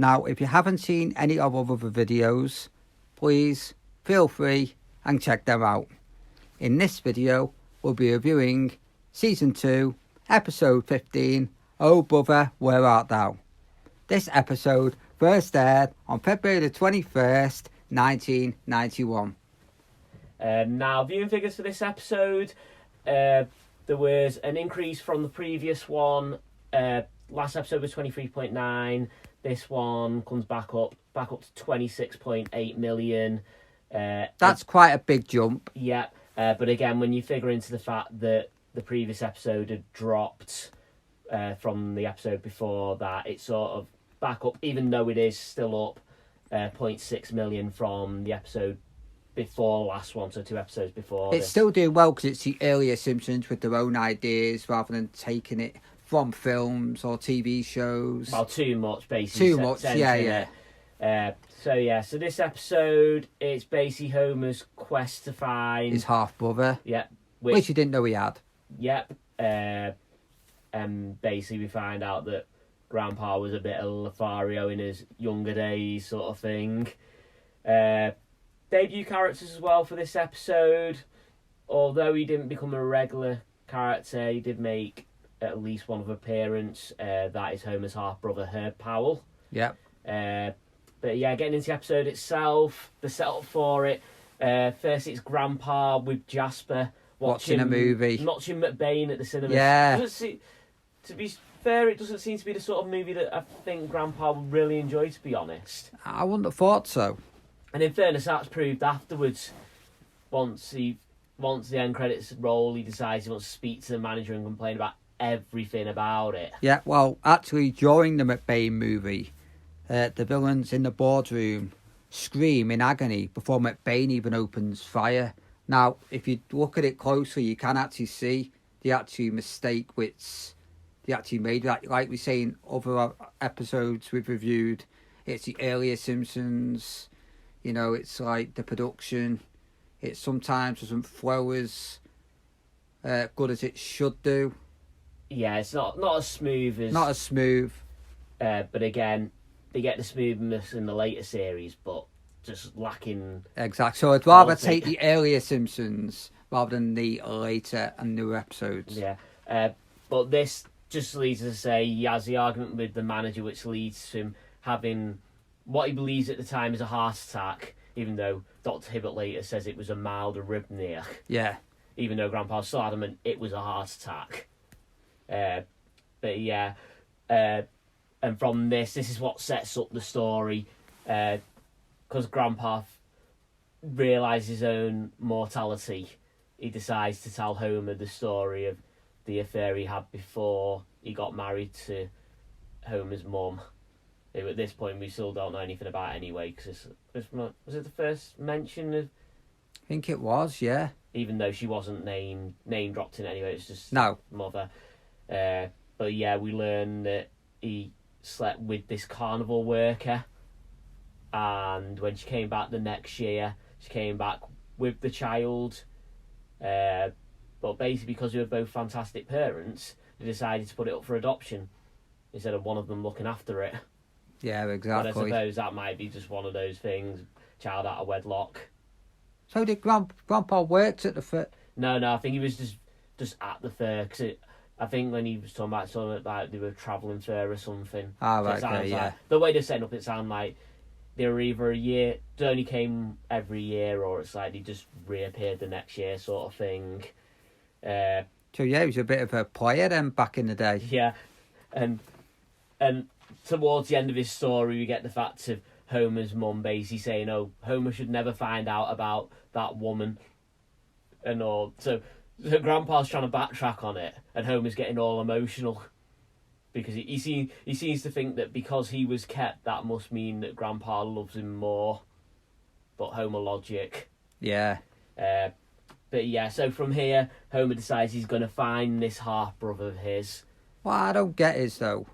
Now, if you haven't seen any of our other videos, please feel free and check them out. In this video, we'll be reviewing Season 2, Episode 15, Oh Brother, Where Art Thou? This episode first aired on February the 21st, 1991. Now, viewing figures for this episode, there was an increase from the previous one. Last episode was 23.9. This one comes back up to 26.8 million. That's quite a big jump. Yeah, but again, when you figure into the fact that the previous episode had dropped from the episode before that, it's sort of back up, even though it is still up 0.6 million from the episode before last one, so 2 episodes before. It's still doing well because it's the earlier Simpsons with their own ideas rather than taking it from films or TV shows. Well, too much, basically. Too much, yeah. So this episode, it's basically Homer's quest to find his half-brother. Yeah. Which he didn't know he had. Yep. And basically we find out that Grandpa was a bit of Lothario in his younger days, sort of thing. Debut characters as well for this episode. Although he didn't become a regular character, he did make at least one of appearance. That is Homer's half-brother, Herb Powell. Yep. But yeah, getting into the episode itself, the setup for it. First it's Grandpa with Jasper watching a movie. Watching McBain at the cinema. Yeah. To be fair, it doesn't seem to be the sort of movie that I think Grandpa would really enjoy, to be honest. I wouldn't have thought so. And in fairness, that's proved afterwards. Once the end credits roll, he decides he wants to speak to the manager and complain about everything about it. Yeah, well, actually, during the McBain movie, the villains in the boardroom scream in agony before McBain even opens fire. Now, if you look at it closely, you can actually see the actual mistake which they actually made. Like we say in other episodes we've reviewed, it's the earlier Simpsons. You know, it's like the production. It sometimes doesn't flow as good as it should do. Yeah, it's not as smooth as... Not as smooth. But again, they get the smoothness in the later series, but just lacking... Exactly. So I'd rather take the earlier Simpsons rather than the later and newer episodes. Yeah. But this just leads us to say he has the argument with the manager, which leads to him having what he believes at the time is a heart attack, even though Dr. Hibbert later says it was a mild arrhythmia. Yeah. Even though Grandpa's still adamant it was a heart attack. But yeah, and from this is what sets up the story, because Grandpa realises his own mortality. He decides to tell Homer the story of the affair he had before he got married to Homer's mum, who at this point we still don't know anything about anyway, because was it the first mention of... I think it was, yeah. Even though she wasn't name dropped in anyway, it's just no mother. But yeah, we learn that he slept with this carnival worker, and when she came back the next year, she came back with the child. But basically, because they were both fantastic parents, they decided to put it up for adoption instead of one of them looking after it. Yeah, exactly. But I suppose that might be just one of those things, child out of wedlock. So did Grandpa worked at the fair? No, I think he was just at the fair, because I think when he was talking about something like they were travelling fair or something. Ah, right, okay, yeah. Like, the way they're setting up, it sounded like they were either they only came every year, or it's like they just reappeared the next year, sort of thing. So yeah, he was a bit of a player then back in the day. Yeah, and towards the end of his story, we get the fact of Homer's mum basically saying, "Oh, Homer should never find out about that woman," and all. So Grandpa's trying to backtrack on it, and Homer's getting all emotional because he seems to think that because he was kept, that must mean that Grandpa loves him more. But Homer logic. Yeah. But yeah, so from here, Homer decides he's going to find this half-brother of his. What I don't get is, though,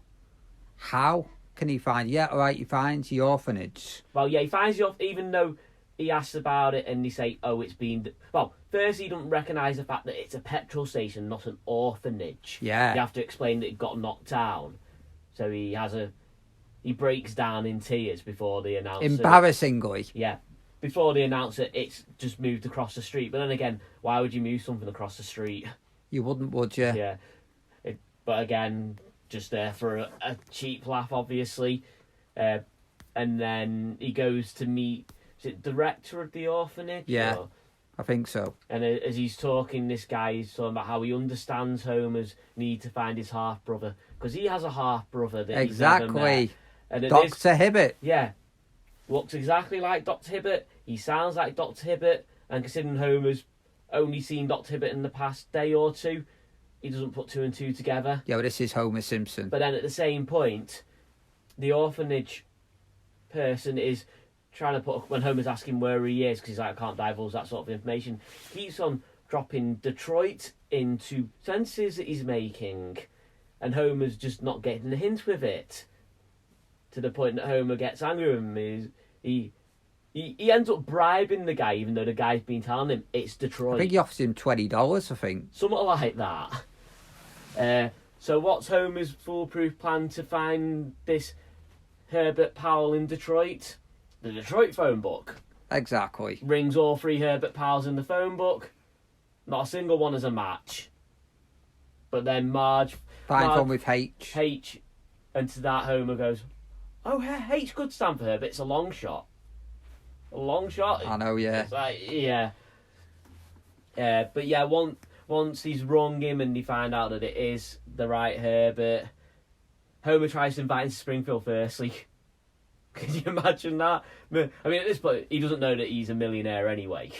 how can he find... Yeah, all right, he finds the orphanage. Well, yeah, he finds the even though he asks about it and they say, oh, it's been... Well, first he doesn't recognise the fact that it's a petrol station, not an orphanage. Yeah. You have to explain that it got knocked down. So he he breaks down in tears before they announce it. Embarrassingly. Yeah. Before they announce it, it's just moved across the street. But then again, why would you move something across the street? You wouldn't, would you? Yeah. But again, just there for a cheap laugh, obviously. And then he goes to meet, is it director of the orphanage? Yeah, or? I think so. And as he's talking, this guy is talking about how he understands Homer's need to find his half-brother. Because he has a half-brother that he's never met. And Dr. Hibbert. Yeah. Looks exactly like Dr. Hibbert. He sounds like Dr. Hibbert. And considering Homer's only seen Dr. Hibbert in the past day or two, he doesn't put two and two together. Yeah, well, this is Homer Simpson. But then at the same point, the orphanage person is trying to put, when Homer's asking where he is, because he's like, I can't divulge that sort of information, keeps on dropping Detroit into sentences that he's making, and Homer's just not getting the hint with it, to the point that Homer gets angry with him. He ends up bribing the guy, even though the guy's been telling him it's Detroit. I think he offers him $20, I think. Something like that. So what's Homer's foolproof plan to find this Herbert Powell in Detroit? The Detroit phone book. Exactly. Rings all three Herbert Powells in the phone book. Not a single one as a match. But then Marge Finds one with H. H. And to that Homer goes, oh, H could stand for Herbert. It's a long shot. A long shot? I know, yeah. It's like, yeah. But yeah, once he's rung him and they find out that it is the right Herbert, Homer tries to invite him to Springfield firstly. Can you imagine that? I mean, at this point, he doesn't know that he's a millionaire anyway,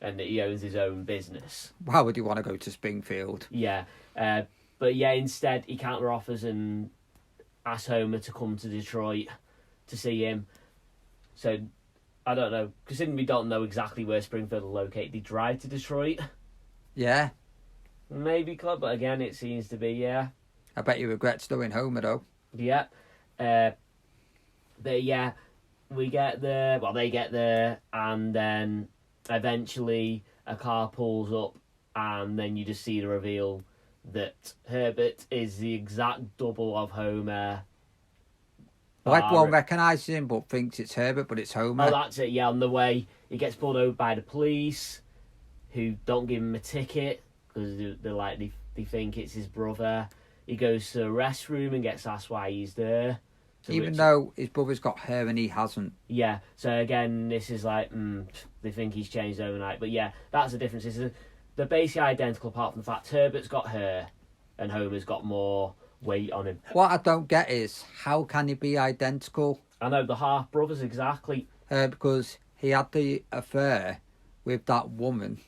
and that he owns his own business. Why would you want to go to Springfield? Yeah. But yeah, instead, he counter offers and asks Homer to come to Detroit to see him. So, I don't know. Considering we don't know exactly where Springfield is located, they drive to Detroit. Yeah. Maybe club, but again, it seems to be, yeah. I bet he regrets knowing Homer, though. Yeah. But yeah, we get there, well, they get there, and then eventually a car pulls up, and then you just see the reveal that Herbert is the exact double of Homer. Everyone recognises him, but thinks it's Herbert, but it's Homer. Oh, that's it, yeah. On the way, he gets pulled over by the police, who don't give him a ticket, because they think it's his brother. He goes to the restroom and gets asked why he's there. Even though his brother's got hair and he hasn't. Yeah, so again, this is like, they think he's changed overnight. But yeah, that's the difference. They're basically identical, apart from the fact Herbert's got hair and Homer's got more weight on him. What I don't get is, how can he be identical? I know, the half-brothers, exactly. Because he had the affair with that woman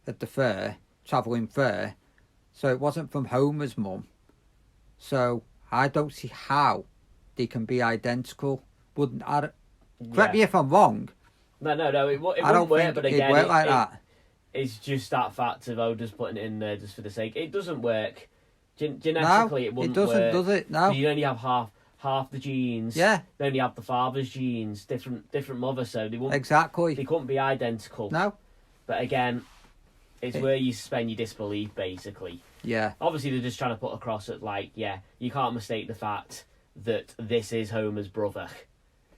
at the fair, travelling fair, so it wasn't from Homer's mum. So I don't see how they can be identical. Correct me if I'm wrong. No, it wouldn't work, but again, work like that. It's just that fact of just putting it in there just for the sake. It doesn't work. Genetically, it wouldn't work. It doesn't, does it? No. So you only have half the genes. Yeah. They only have the father's genes, different mother, so they wouldn't. Exactly. They couldn't be identical. No. But again, it's where you suspend your disbelief, basically. Yeah. Obviously, they're just trying to put across that, like, yeah, you can't mistake the fact that this is Homer's brother.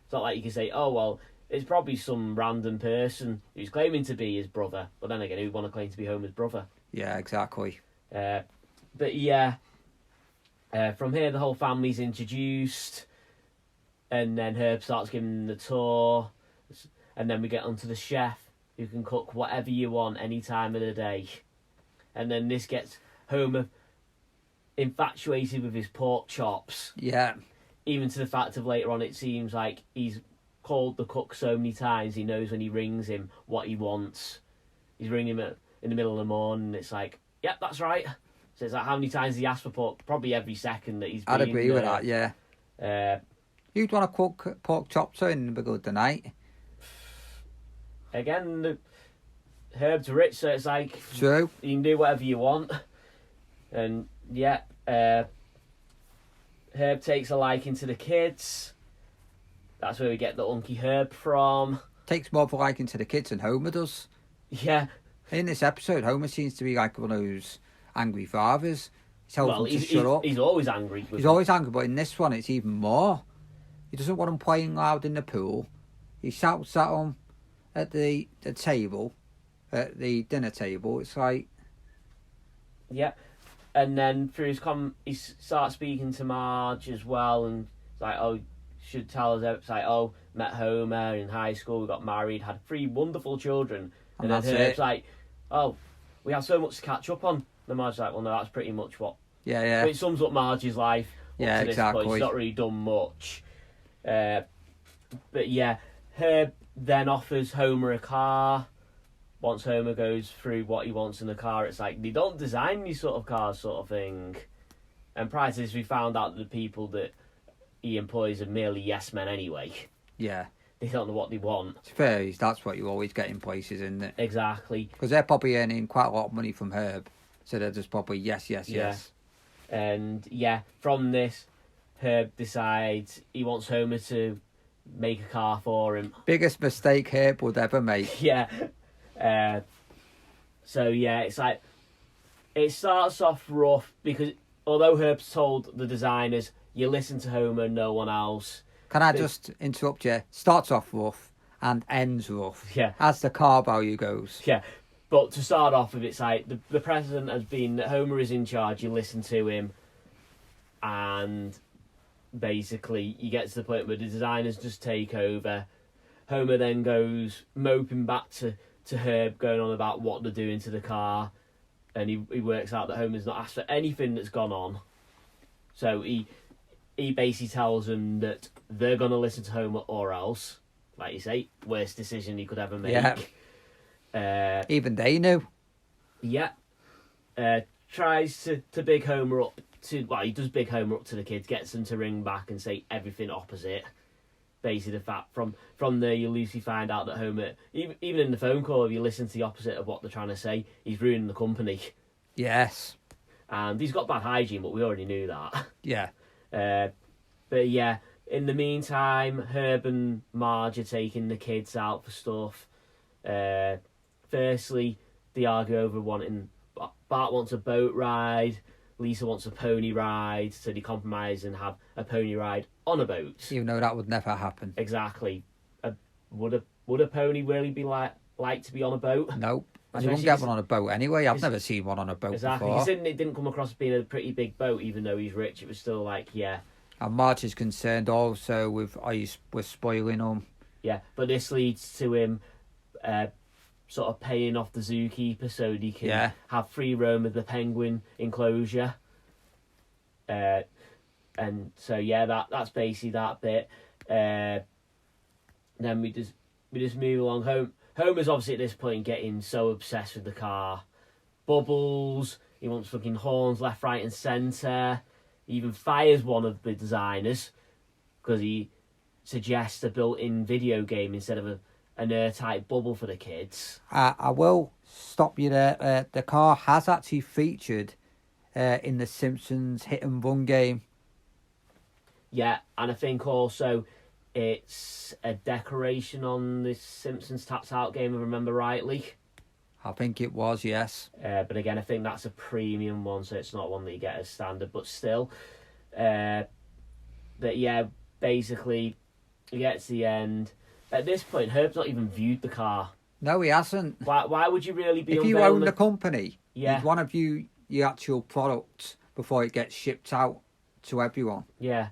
It's not like you can say, oh, well, it's probably some random person who's claiming to be his brother, but then again, who want to claim to be Homer's brother? Yeah, exactly. But yeah, from here, the whole family's introduced, and then Herb starts giving the tour, and then we get onto the chef, who can cook whatever you want any time of the day. And then this gets Homer infatuated with his pork chops. Yeah. Even to the fact of later on, it seems like he's called the cook so many times, he knows when he rings him what he wants. He's ringing him in the middle of the morning, and it's like, yep, that's right. So it's like, how many times has he asked for pork? Probably every second that he's been. I'd agree with that, yeah. You'd want to cook pork chops in the middle of the night. Again, Herb's rich, so it's like... True. You can do whatever you want. And, yeah, Herb takes a liking to the kids. That's where we get the Unky Herb from. Takes more of a liking to the kids than Homer does. Yeah. In this episode, Homer seems to be like one of those angry fathers. He tells them to shut up. He's always angry. He's always angry, but in this one, it's even more. He doesn't want them playing loud in the pool. He shouts at them at the table, at the dinner table. It's like... Yeah. And then through he starts speaking to Marge as well, and it's like, oh, should tell us. It's like, oh, met Homer in high school, we got married, had 3 wonderful children. And then that's Herb's it. like, oh, we have so much to catch up on. And Marge's like, well, no, that's pretty much what... Yeah. It sums up Marge's life. Yeah, to this exactly. point. She's not really done much. But yeah, Herb then offers Homer a car. Once Homer goes through what he wants in the car, it's like, they don't design these sort of cars, sort of thing. And prior to this, we found out that the people that he employs are merely yes men anyway. Yeah. They don't know what they want. It's fair. That's what you always get in places, isn't it? Exactly. Because they're probably earning quite a lot of money from Herb. So they're just probably yes. And yeah, from this, Herb decides he wants Homer to make a car for him. Biggest mistake Herb would ever make. Yeah. So yeah, it's like, it starts off rough because although Herb's told the designers, you listen to Homer, no one else. Can I just interrupt you? Starts off rough and ends rough. Yeah. As the car value goes. Yeah. But to start off with, it's like, the precedent has been that Homer is in charge, you listen to him, and basically you get to the point where the designers just take over. Homer then goes moping back to Herb, going on about what they're doing to the car, and he works out that Homer's not asked for anything that's gone on. So he basically tells them that they're going to listen to Homer or else. Like you say, worst decision he could ever make. Yeah. Even they knew. Yeah. Tries to big Homer up he does big Homer up to the kids, gets them to ring back and say everything opposite. Basically, the fact from there you loosely find out that Homer, even in the phone call, if you listen to the opposite of what they're trying to say, he's ruining the company. Yes. And he's got bad hygiene, but we already knew that. Yeah. But yeah, in the meantime, Herb and Marge are taking the kids out for stuff. Firstly, they argue over Bart wants a boat ride, Lisa wants a pony ride, so they compromise and have a pony ride on a boat. Even though that would never happen. Exactly. Would a pony really be like to be on a boat? Nope. And you won't get one on a boat anyway. I've never seen one on a boat exactly. before. Exactly. It didn't come across as being a pretty big boat, even though he's rich. It was still like, yeah. And Marge is concerned also with, we're spoiling them. Yeah, but this leads to him sort of paying off the zookeeper so he can have free roam of the penguin enclosure. And so yeah, that's basically that bit. Then we just move along. Homer's obviously at this point getting so obsessed with the car. Bubbles, he wants fucking horns left, right and centre. He even fires one of the designers because he suggests a built-in video game instead of an airtight bubble for the kids. I will stop you there. The car has actually featured in the Simpsons hit and run game. Yeah, and I think also it's a decoration on the Simpsons Taps Out game, if I remember rightly. I think it was, yes. But again, I think that's a premium one, so it's not one that you get as standard, but still. But yeah, basically, you get to the end. At this point, Herb's not even viewed the car. No, he hasn't. Why would you really be? If you own the company, you'd want to view your actual product before it gets shipped out to everyone. Yeah.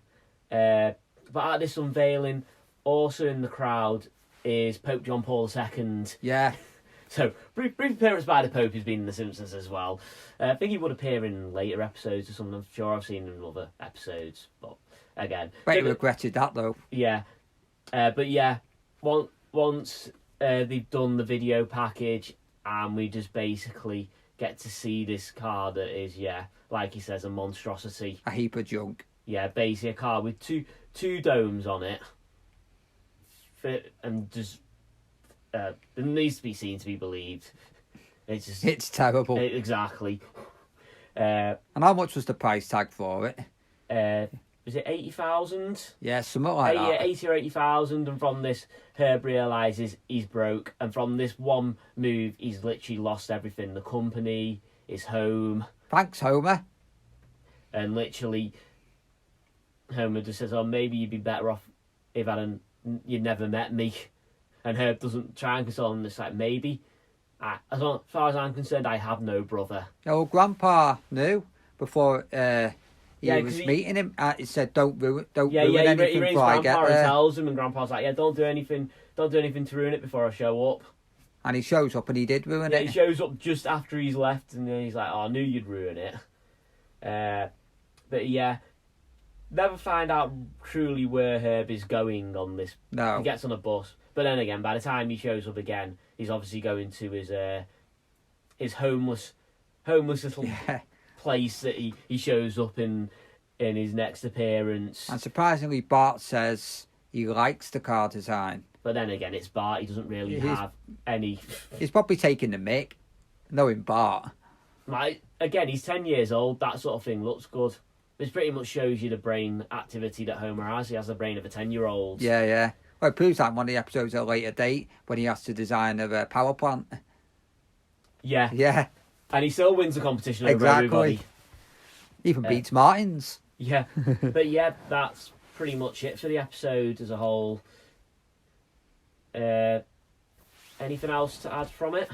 But at this unveiling, also in the crowd is Pope John Paul II. Yeah. So, brief appearance by the Pope has been in The Simpsons as well. I think he would appear in later episodes or something. I'm sure I've seen him in other episodes. But, again... Bet he regretted that, though. Yeah. But, yeah, once they've done the video package and we just basically get to see this car that is, like he says, a monstrosity. A heap of junk. Yeah, basically a car with two domes on it. And just... it needs to be seen to be believed. It's terrible. Exactly. And how much was the price tag for it? Was it 80,000? Yeah, something like that. 80 or 80,000, and from this, Herb realises he's broke, and from this one move, he's literally lost everything. The company, his home. Thanks, Homer. And literally, Homer just says, oh, maybe you'd be better off if you'd never met me, and Herb doesn't try and console him. It's like, maybe. As far as I'm concerned, I have no brother. Oh, Grandpa knew before he was meeting him. He said, "Don't ruin anything he rings before I get Grandpa there." and tells him, and Grandpa's like, "Yeah, don't do anything to ruin it before I show up." And he shows up, and he did ruin it. He shows up just after he's left, and then he's like, "Oh, I knew you'd ruin it." But yeah, never find out truly where Herb is going on this. No. He gets on a bus, but then again, by the time he shows up again, he's obviously going to his homeless little place that he shows up in his next appearance. And surprisingly, Bart says he likes the car design. But then again, it's Bart. He doesn't really have any. He's probably taking the mick, knowing Bart. Like, again, he's 10 years old. That sort of thing looks good. This pretty much shows you the brain activity that Homer has. He has the brain of a 10-year-old. Yeah. Well, it proves that in one of the episodes at a later date when he has to design a power plant. Yeah. And he still wins the competition over everybody. Even beats Martin's. Yeah. But yeah, that's pretty much it for the episode as a whole. Anything else to add from it?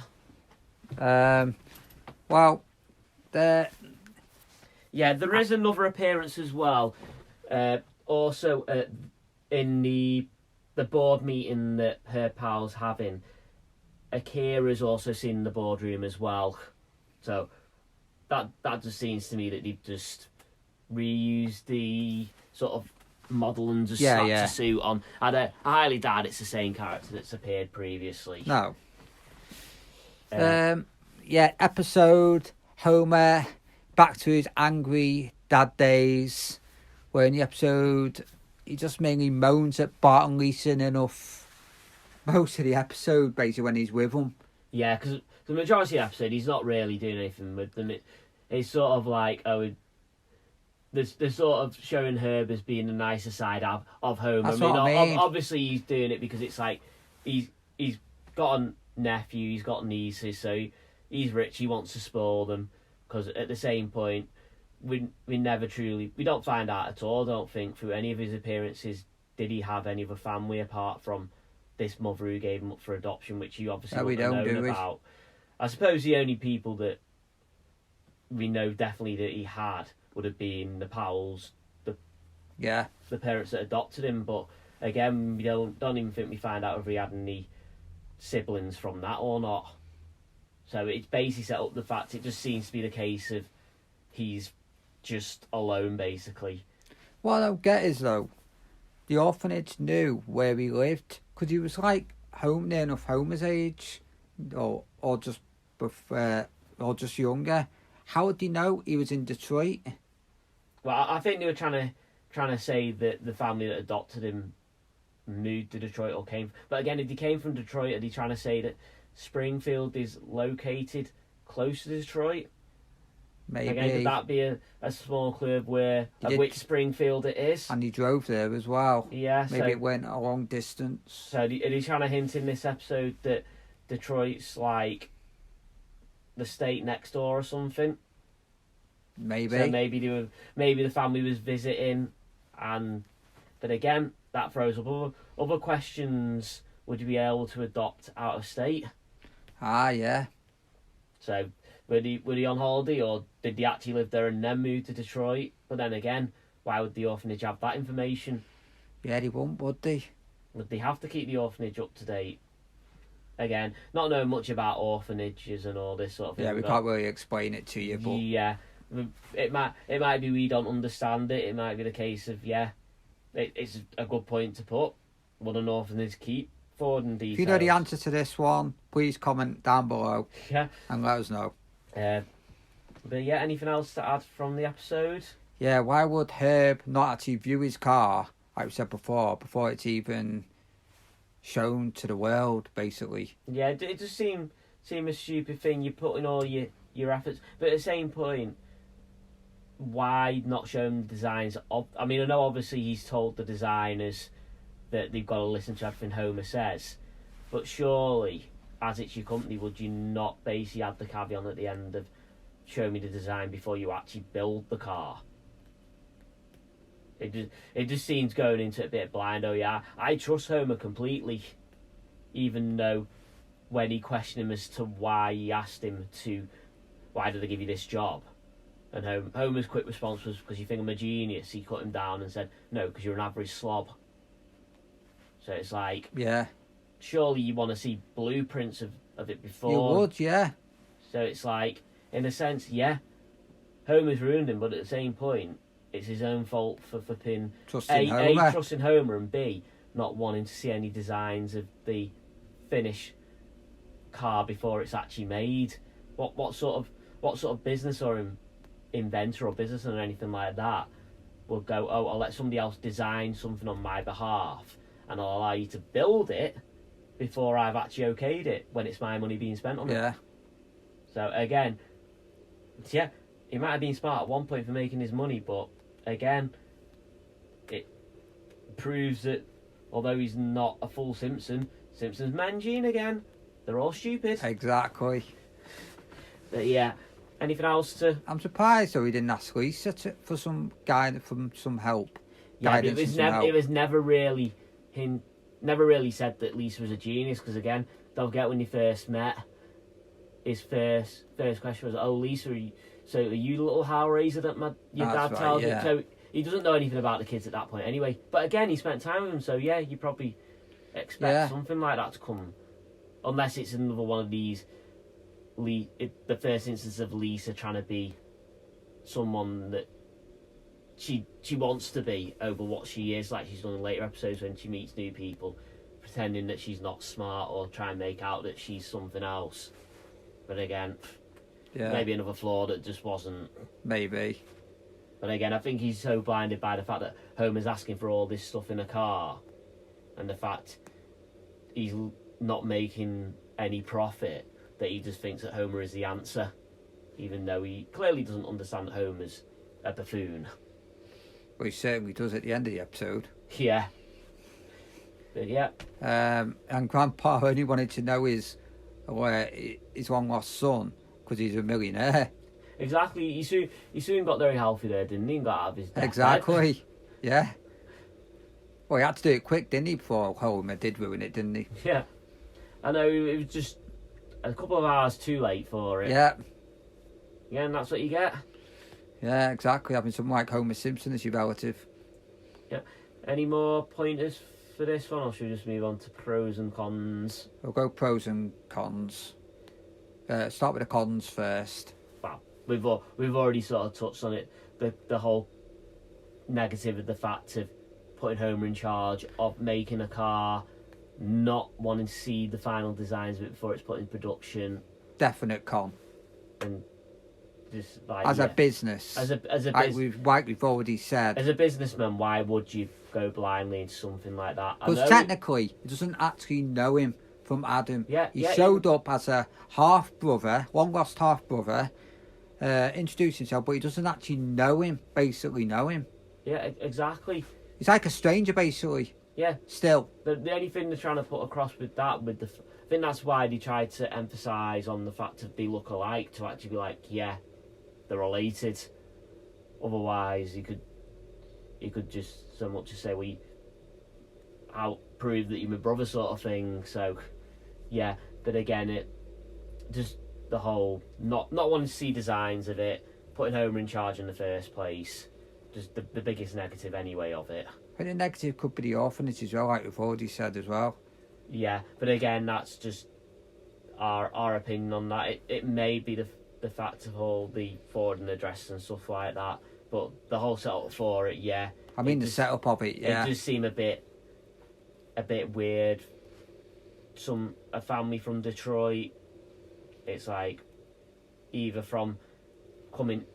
Well, there is another appearance as well. Also, in the board meeting that her pal's having, Akira's also seen in the boardroom as well. So that just seems to me that they've just reused the sort of model and just slapped a suit on. I highly doubt it's the same character that's appeared previously. No. Episode Homer back to his angry dad days, where in the episode he just mainly moans at Bart and Lisa enough most of the episode, basically, when he's with them. Yeah, because the majority of the episode he's not really doing anything with them. It's sort of like, they're sort of showing Herb as being the nicer side of Homer. That's what I mean. Obviously he's doing it because it's like he's got a nephew, he's got nieces, so he's rich, he wants to spoil them. Because at the same point, we don't find out at all, I don't think, through any of his appearances, did he have any other family apart from this mother who gave him up for adoption, which you obviously wouldn't have known about. I suppose the only people that we know definitely that he had would have been the pals, the parents that adopted him. But again, we don't even think we find out if he had any siblings from that or not. So it's basically set up the fact it just seems to be the case of he's just alone, basically. What I don't get is, though, the orphanage knew where he lived because he was like near enough Homer's age, or just younger. How would he know he was in Detroit? Well, I think they were trying to say that the family that adopted him moved to Detroit or came. But again, if they came from Detroit, are they trying to say that Springfield is located close to Detroit? Maybe. Again, could that be a small clue of which Springfield it is? And he drove there as well. Yeah. Maybe it went a long distance. So are they trying to hint in this episode that Detroit's like the state next door or something? Maybe. So maybe the family was visiting, but again, that throws up other questions. Would you be able to adopt out of state? Yeah. So were they on holiday, or did they actually live there and then move to Detroit? But then again, why would the orphanage have that information? Yeah, they won't, would they? Would they have to keep the orphanage up to date? Again, not knowing much about orphanages and all this sort of thing. Yeah, we can't really explain it to you, but yeah, it might be we don't understand it. It might be the case of it's a good point to put. Would an orphanage keep forward in details? If you know the answer to this one, please comment down below. Yeah, and let us know. But yeah, anything else to add from the episode? Yeah, why would Herb not actually view his car, like we said before it's even shown to the world, basically? Yeah, it just seem a stupid thing. You're putting all your efforts, but at the same point, why not show them the designs of? I mean, I know obviously he's told the designers that they've got to listen to everything Homer says, but surely, as it's your company, would you not basically add the caveat at the end of show me the design before you actually build the car? It just seems going into it a bit blind. Oh yeah, I trust Homer completely, even though when he questioned him as to why he asked him to, why did they give you this job? And Homer's quick response was, because you think I'm a genius. He cut him down and said, no, because you're an average slob. So it's like, Yeah. surely you want to see blueprints of it before. You would, yeah. So it's like, in a sense, yeah, Homer's ruined him, but at the same point, it's his own fault for flipping Trusting Homer. A, trusting Homer, and B, not wanting to see any designs of the finished car before it's actually made. What sort of business or inventor or business or anything like that will go, oh, I'll let somebody else design something on my behalf and I'll allow you to build it before I've actually okayed it when it's my money being spent on it. Yeah. So again, yeah, he might have been smart at one point for making his money, but again, it proves that although he's not a full Simpson's mangine again. They're all stupid. Exactly. But yeah, anything else to... I'm surprised though he didn't ask Lisa for some guidance, from some help. Yeah, Guidance it was never really said that Lisa was a genius, because again, don't forget when they first met, his first question was, oh, Lisa, are you the little Hellraiser that your dad tells you? So he doesn't know anything about the kids at that point anyway. But again, he spent time with them, so yeah, you probably expect something like that to come. Unless it's another one of these, the first instance of Lisa trying to be someone that she wants to be over what she is, like she's done in later episodes when she meets new people, pretending that she's not smart or try and make out that she's something else. But again, maybe another flaw that just wasn't. Maybe. But again, I think he's so blinded by the fact that Homer's asking for all this stuff in a car, and the fact he's not making any profit, that he just thinks that Homer is the answer, even though he clearly doesn't understand that Homer's a buffoon. Well, he certainly does at the end of the episode. Yeah. But yeah. And Grandpa only wanted to know his long lost son, because he's a millionaire. Exactly. He soon got very healthy there, didn't he? And got out of his deathbed. Exactly. Yeah. Well, he had to do it quick, didn't he? Before Homer did ruin it, didn't he? Yeah. I know, it was just a couple of hours too late for it. Yeah. Yeah, and that's what you get. Yeah, exactly. Having someone like Homer Simpson as your relative. Yeah. Any more pointers for this one, or should we just move on to pros and cons? We'll go pros and cons. Start with the cons first. Well, we've already sort of touched on it. The whole negative of the fact of putting Homer in charge of making a car, not wanting to see the final designs of it before it's put in production. Definite con. And just like a business, like we've already said, as a businessman, why would you go blindly into something like that? Because technically, he doesn't actually know him from Adam. He showed up as a half brother, long lost half brother, introduced himself, but he doesn't actually know him. Basically, know him. Yeah, exactly. He's like a stranger, basically. Yeah. Still. The only thing they're trying to put across with that, I think that's why they tried to emphasise on the fact that they look alike, to actually be like, yeah, they're related. Otherwise, you could just so much as say, I'll prove that you're my brother, sort of thing. So, yeah. But again, it just the whole not wanting to see designs of it, putting Homer in charge in the first place, just the biggest negative anyway of it. I think the negative could be the orphanage as well, like we've already said as well. Yeah, but again, that's just our opinion on that. It may be the fact of all the forwarding address and stuff like that, but the whole setup for it, yeah. I mean, the setup of it, yeah. It just seemed a bit weird. A family from Detroit, it's like either from coming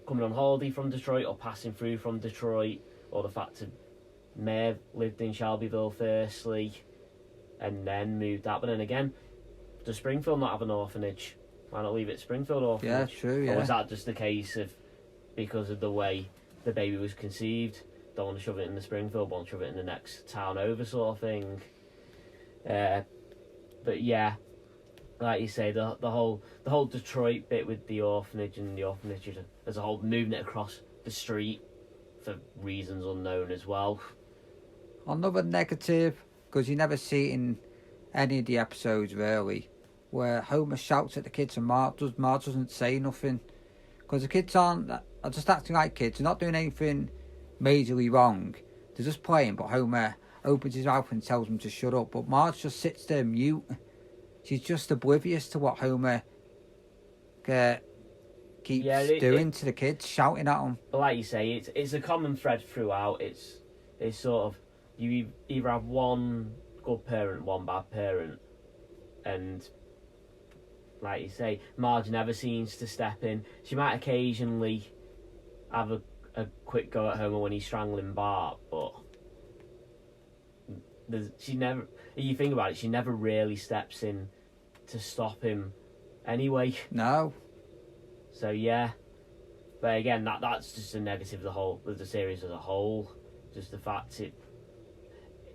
on holiday from Detroit or passing through from Detroit, or the fact that may have lived in Shelbyville firstly and then moved out. But then again, does Springfield not have an orphanage? Why not leave it Springfield orphanage? Yeah, true, yeah. Or was that just the case of because of the way the baby was conceived, don't want to shove it in the Springfield, want to shove it in the next town over, sort of thing? But yeah, like you say, the whole Detroit bit with the orphanage, and the orphanage as a whole, moving it across the street for reasons unknown as well. Another negative, because you never see it in any of the episodes really, where Homer shouts at the kids and Marge doesn't say nothing. Because the kids are just acting like kids. They're not doing anything majorly wrong. They're just playing, but Homer opens his mouth and tells them to shut up. But Marge just sits there mute. She's just oblivious to what Homer keeps doing to the kids, shouting at them. But like you say, it's a common thread throughout. It's sort of, you either have one good parent, one bad parent, and like you say, Marge never seems to step in. She might occasionally have a quick go at Homer when he's strangling Bart, but she never. If you think about it, she never really steps in to stop him anyway. No. So yeah, but again, that's just a negative of the series as a whole. Just the fact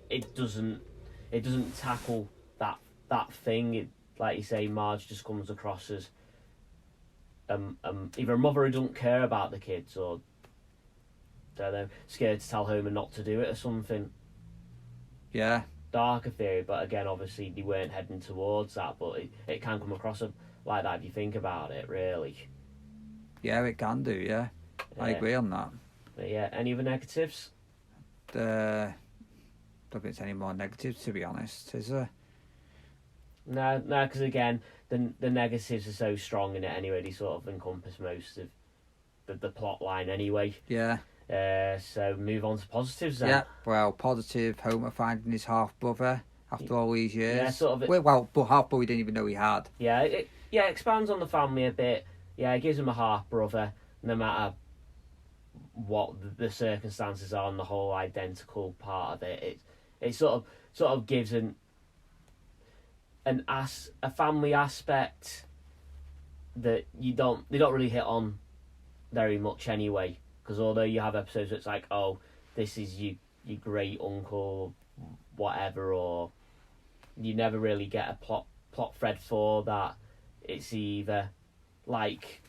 it doesn't tackle that thing. Like you say, Marge just comes across as either a mother who doesn't care about the kids, or don't know, scared to tell Homer not to do it or something. Yeah. Darker theory, but again, obviously they weren't heading towards that. But it can come across like that if you think about it, really. Yeah, it can do. Yeah, I agree on that. But yeah, any other negatives? Don't think it's any more negatives, to be honest, is there? No, because again, the negatives are so strong in it anyway. They sort of encompass most of the plot line anyway. Yeah. So move on to positives then. Yeah. Well, positive. Homer finding his half brother after all these years. Yeah, sort of. But half brother we didn't even know he had. Yeah. It expands on the family a bit. Yeah, it gives him a half brother, no matter what the circumstances are and the whole identical part of it. It sort of gives a family aspect that they don't really hit on very much anyway. Because although you have episodes where it's like, oh, this is your great uncle, whatever, or you never really get a plot thread for that. It's either like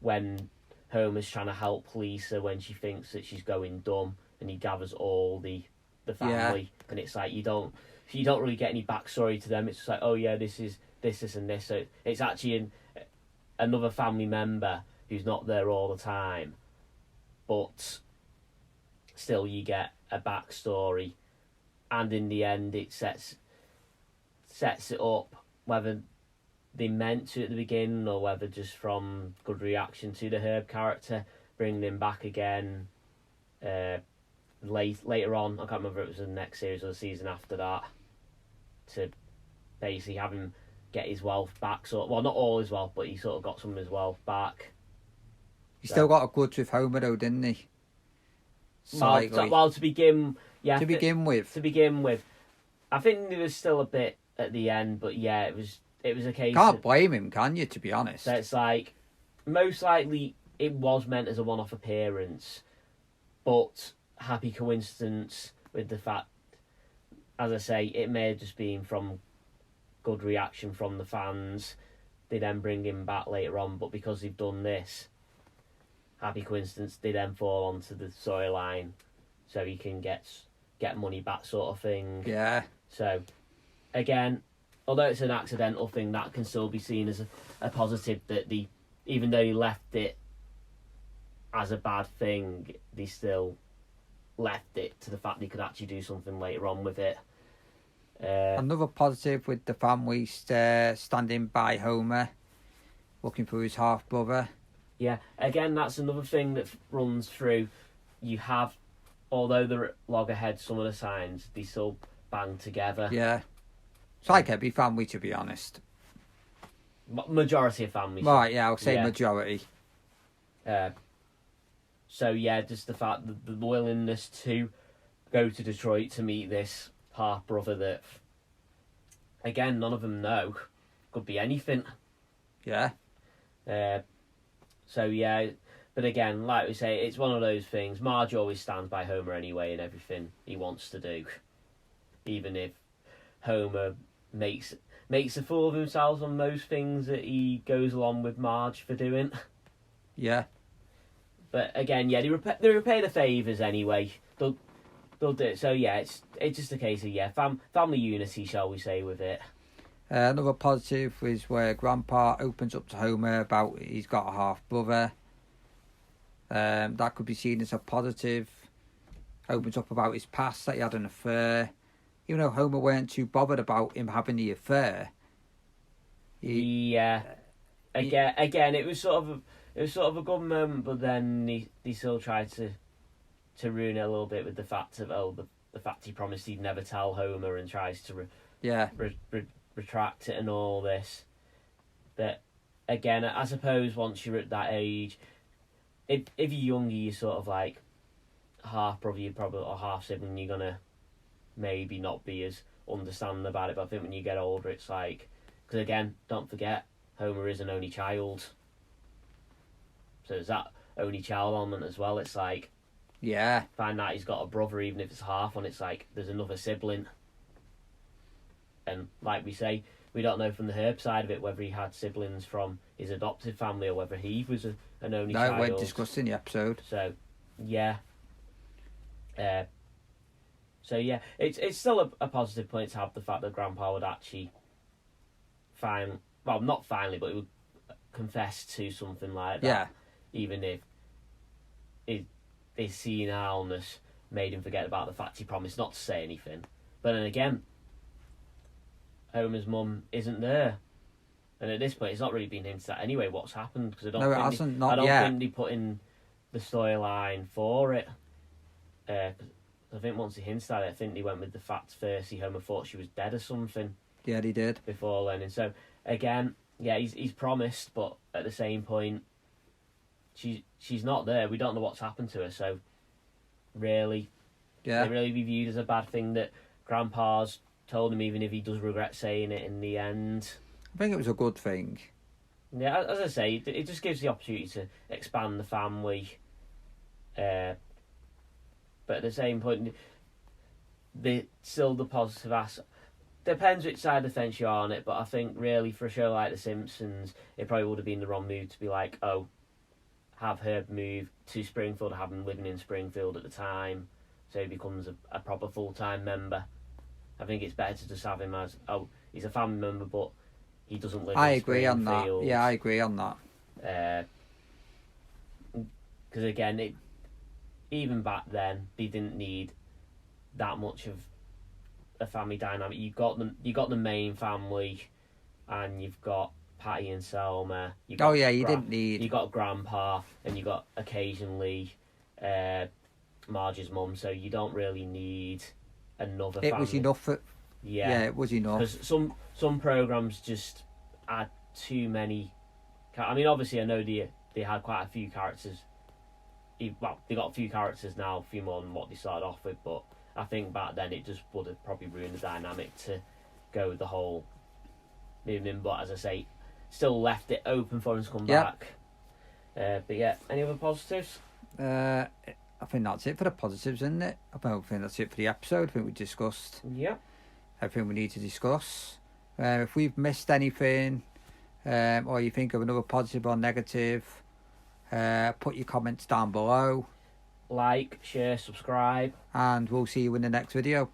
when Homer's trying to help Lisa when she thinks that she's going dumb, and he gathers all the family, and it's like you don't really get any backstory to them. It's just like, oh yeah, this is and this. So it's actually another family member who's not there all the time, but still you get a backstory, and in the end it sets it up, whether they meant to at the beginning or whether just from good reaction to the Herb character, bringing him back again later on. I can't remember if it was the next series or the season after that, to basically have him get his wealth back. So, well, not all his wealth, but he sort of got some of his wealth back. He still got a grudge with Homer though, didn't he? Well, to begin with, I think there was still a bit at the end, but yeah, it was a case. Can't blame him, can you? To be honest, so it's like most likely it was meant as a one-off appearance, but happy coincidence with the fact, as I say, it may have just been from good reaction from the fans. They then bring him back later on, but because they've done this, happy coincidence, they then fall onto the storyline, so he can get money back, sort of thing. Yeah. So, again, although it's an accidental thing, that can still be seen as a positive, that even though he left it as a bad thing, they still left it to the fact they could actually do something later on with it. Another positive with the family standing by Homer, looking for his half brother. Yeah, again, that's another thing that runs through. You have, although they're loggerheads, some of the signs, they still bang together. Yeah. It's like every family, to be honest. Majority of families. Right, yeah, I'll say majority. So, yeah, just the fact that the willingness to go to Detroit to meet this half-brother that, again, none of them know. Could be anything. Yeah. So, yeah, but again, like we say, it's one of those things. Marge always stands by Homer anyway in everything he wants to do. Even if Homer makes a fool of himself on most things that he goes along with Marge for doing. Yeah. But again, yeah, they repay the favours anyway. They'll do it. So yeah, it's just a case of family unity, shall we say, with it. Another positive is where Grandpa opens up to Homer about he's got a half brother. That could be seen as a positive. Opens up about his past, that he had an affair. Even though Homer weren't too bothered about him having the affair. Again, it was sort of a good moment, but then he still tried to ruin it a little bit with the fact of the fact he promised he'd never tell Homer and tries to retract it and all this. But again, I suppose once you're at that age, if you're younger, you're sort of like half brother, or half sibling, you're gonna maybe not be as understanding about it. But I think when you get older, it's like, because again, don't forget, Homer is an only child, so there's that only child element as well. It's like, find out he's got a brother, even if it's half on. It's like there's another sibling, and like we say, we don't know from the Herb side of it whether he had siblings from his adopted family or whether he was an only child. No, we're discussing the episode. So, yeah. It's still a positive point to have the fact that Grandpa would actually not finally, but he would confess to something like that. Yeah. Even if his senileness made him forget about the fact he promised not to say anything. But then again, Homer's mum isn't there. And at this point, it's not really been hinted at anyway what's happened, because I don't think they put in the storyline for it. I think once he hinted at it, I think they went with the fact first Homer thought she was dead or something. Yeah, he did. Before learning. So, again, yeah, he's promised, but at the same point, she's not there. We don't know what's happened to her, so really, it really be viewed as a bad thing that Grandpa's told him, even if he does regret saying it in the end. I think it was a good thing. Yeah, as I say, it just gives the opportunity to expand the family. But at the same point, still the positive aspect. Depends which side of the fence you are on it, but I think really for a show like The Simpsons, it probably would have been the wrong move to be like, have Herb move to Springfield, have him living in Springfield at the time, so he becomes a proper full-time member. I think it's better to just have him as, he's a family member, but he doesn't live in Springfield. I agree on that. Yeah, I agree on that. Because again, even back then, they didn't need that much of a family dynamic. You got the main family, and you've got Patty and Selma. You didn't need. You got Grandpa, and you got occasionally Marge's mum. So you don't really need another. It family. was enough. Yeah, it was enough. Because some programs just add too many. I mean, obviously, I know they had quite a few characters. Well, they got a few characters now, a few more than what they started off with, but I think back then it just would have probably ruined the dynamic to go with the whole movement. But as I say, still left it open for him to come back. But yeah, any other positives? I think that's it for the positives, isn't it? I don't think that's it for the episode. I think we discussed everything we need to discuss. If we've missed anything, or you think of another positive or negative, put your comments down below. Like, share, subscribe. And we'll see you in the next video.